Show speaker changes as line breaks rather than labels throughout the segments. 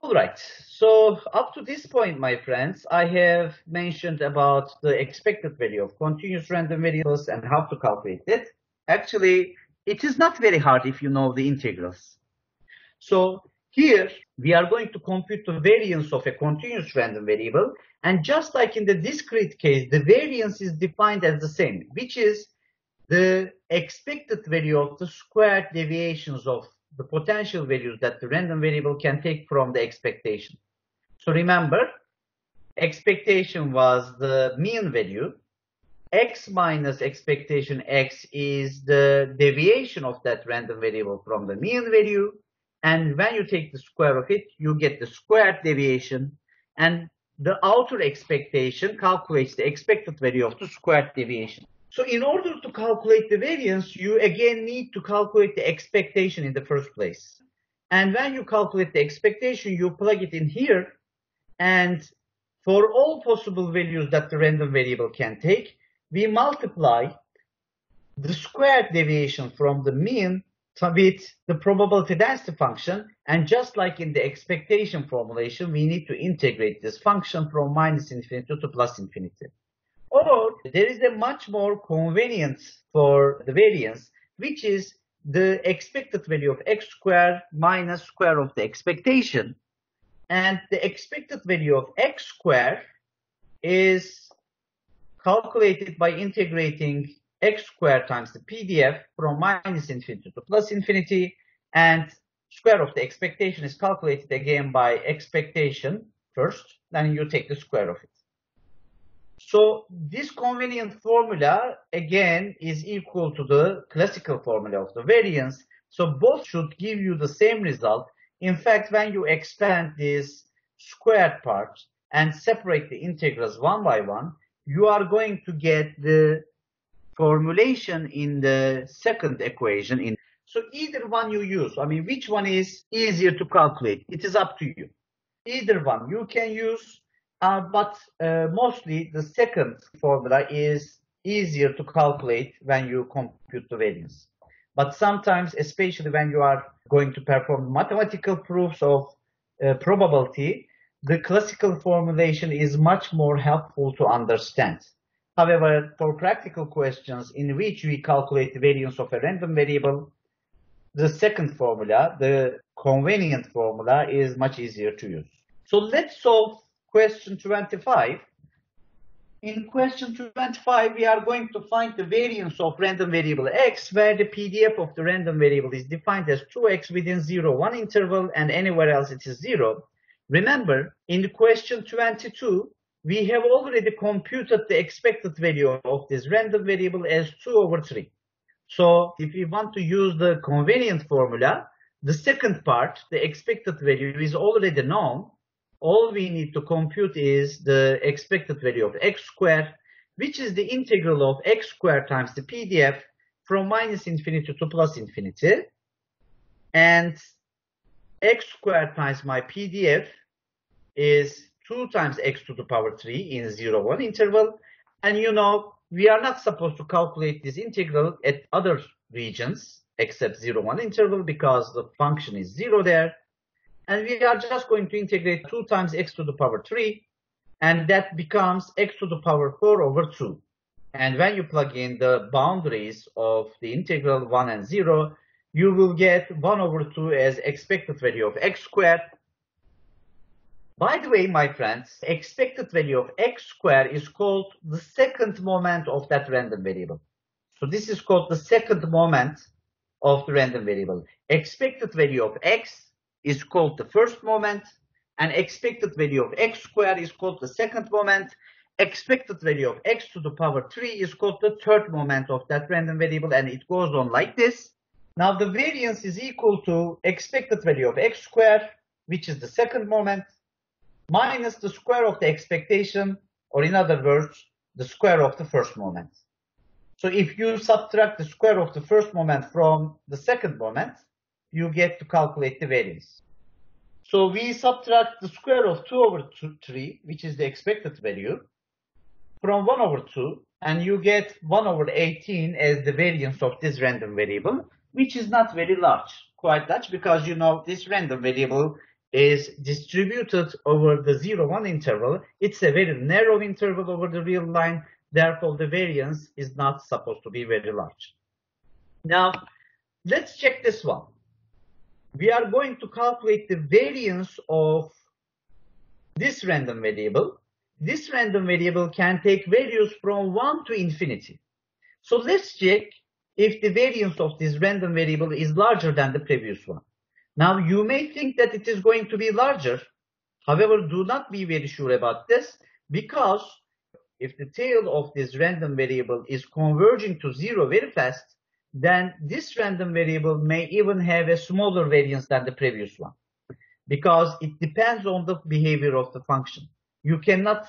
All right, so up to this point, my friends, I have mentioned about the expected value of continuous random variables and how to calculate it. Actually, it is not very hard if you know the integrals. So here we are going to compute the variance of a continuous random variable, and just like in the discrete case, the variance is defined as the same, which is the expected value of the squared deviations of the potential values that the random variable can take from the expectation. So remember, expectation was the mean value. X minus expectation X is the deviation of that random variable from the mean value. And when you take the square of it, you get the squared deviation. And the outer expectation calculates the expected value of the squared deviation. So in order to calculate the variance, you again need to calculate the expectation in the first place. And when you calculate the expectation, you plug it in here. And for all possible values that the random variable can take, we multiply the squared deviation from the mean with the probability density function. And just like in the expectation formulation, we need to integrate this function from minus infinity to plus infinity. Or there is a much more convenience for the variance, which is the expected value of x squared minus square of the expectation. And the expected value of x squared is calculated by integrating x squared times the PDF from minus infinity to plus infinity, and square of the expectation is calculated again by expectation first, then you take the square of it. So this convenient formula again is equal to the classical formula of the variance. So both should give you the same result. In fact, when you expand this squared part and separate the integrals one by one, you are going to get the formulation in the second equation. So either one you use, I mean, which one is easier to calculate? It is up to you. Either one you can use. But mostly the second formula is easier to calculate when you compute the variance. But sometimes, especially when you are going to perform mathematical proofs of probability, the classical formulation is much more helpful to understand. However, for practical questions in which we calculate the variance of a random variable, the second formula, the convenient formula, is much easier to use. So let's solve question 25. In question 25, we are going to find the variance of random variable x, where the PDF of the random variable is defined as 2x within 0, 1 interval, and anywhere else it is 0. Remember, in the question 22, we have already computed the expected value of this random variable as 2 over 3. So if we want to use the convenient formula, the second part, the expected value, is already known. All we need to compute is the expected value of x squared, which is the integral of x squared times the PDF from minus infinity to plus infinity. And x squared times my PDF is 2 times x to the power 3 in 0, 1 interval. And you know, we are not supposed to calculate this integral at other regions except 0, 1 interval because the function is 0 there. And we are just going to integrate 2 times x to the power 3, and that becomes x to the power 4 over 2. And when you plug in the boundaries of the integral 1 and 0, you will get 1 over 2 as expected value of x squared. By the way, my friends, expected value of x squared is called the second moment of that random variable. So this is called the second moment of the random variable. Expected value of x is called the first moment, and expected value of x squared is called the second moment. Expected value of x to the power 3 is called the third moment of that random variable, and it goes on like this. Now the variance is equal to expected value of x squared, which is the second moment, minus the square of the expectation, or in other words, the square of the first moment. So if you subtract the square of the first moment from the second moment, you get to calculate the variance. So we subtract the square of 2 over 3, which is the expected value, from 1 over 2, and you get 1 over 18 as the variance of this random variable, which is not very large, quite large, because you know this random variable is distributed over the 0, 1 interval. It's a very narrow interval over the real line. Therefore, the variance is not supposed to be very large. Now, let's check this one. We are going to calculate the variance of this random variable. This random variable can take values from 1 to infinity. So let's check if the variance of this random variable is larger than the previous one. Now, you may think that it is going to be larger. However, do not be very sure about this, because if the tail of this random variable is converging to 0 very fast, then this random variable may even have a smaller variance than the previous one, because it depends on the behavior of the function. You cannot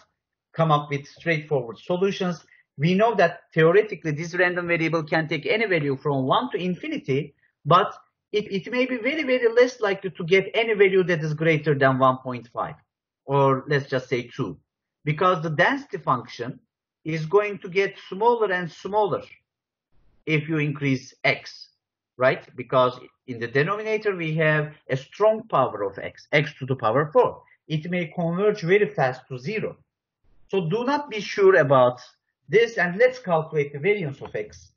come up with straightforward solutions. We know that theoretically this random variable can take any value from 1 to infinity, but it may be very, very less likely to get any value that is greater than 1.5, or let's just say 2, because the density function is going to get smaller and smaller if you increase x, right? Because in the denominator we have a strong power of x, x to the power 4. It may converge very fast to 0. So do not be sure about this, and let's calculate the variance of x.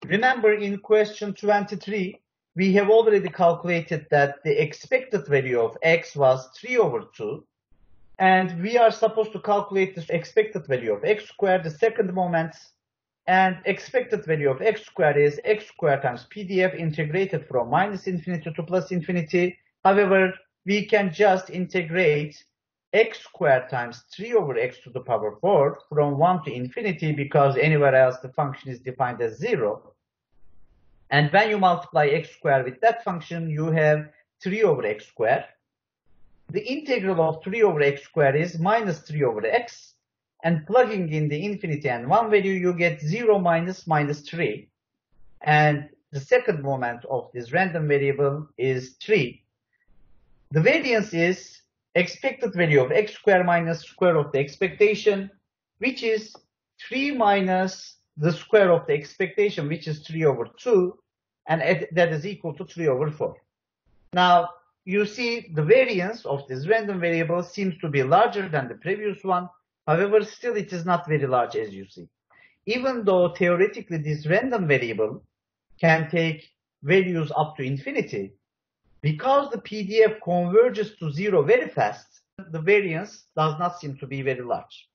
Remember, in question 23, we have already calculated that the expected value of x was 3 over 2. And we are supposed to calculate the expected value of x squared, the second moment. And expected value of x squared is x squared times PDF integrated from minus infinity to plus infinity. However, we can just integrate x squared times 3 over x to the power 4 from 1 to infinity, because anywhere else the function is defined as 0. And when you multiply x squared with that function, you have 3 over x squared. The integral of 3 over x squared is minus 3 over x. And plugging in the infinity and 1 value, you get 0 minus 3. And the second moment of this random variable is 3. The variance is expected value of x squared minus square of the expectation, which is 3 minus the square of the expectation, which is 3 over 2, and that is equal to 3 over 4. Now, you see the variance of this random variable seems to be larger than the previous one. However, still it is not very large, as you see. Even though theoretically this random variable can take values up to infinity, because the PDF converges to 0 very fast, the variance does not seem to be very large.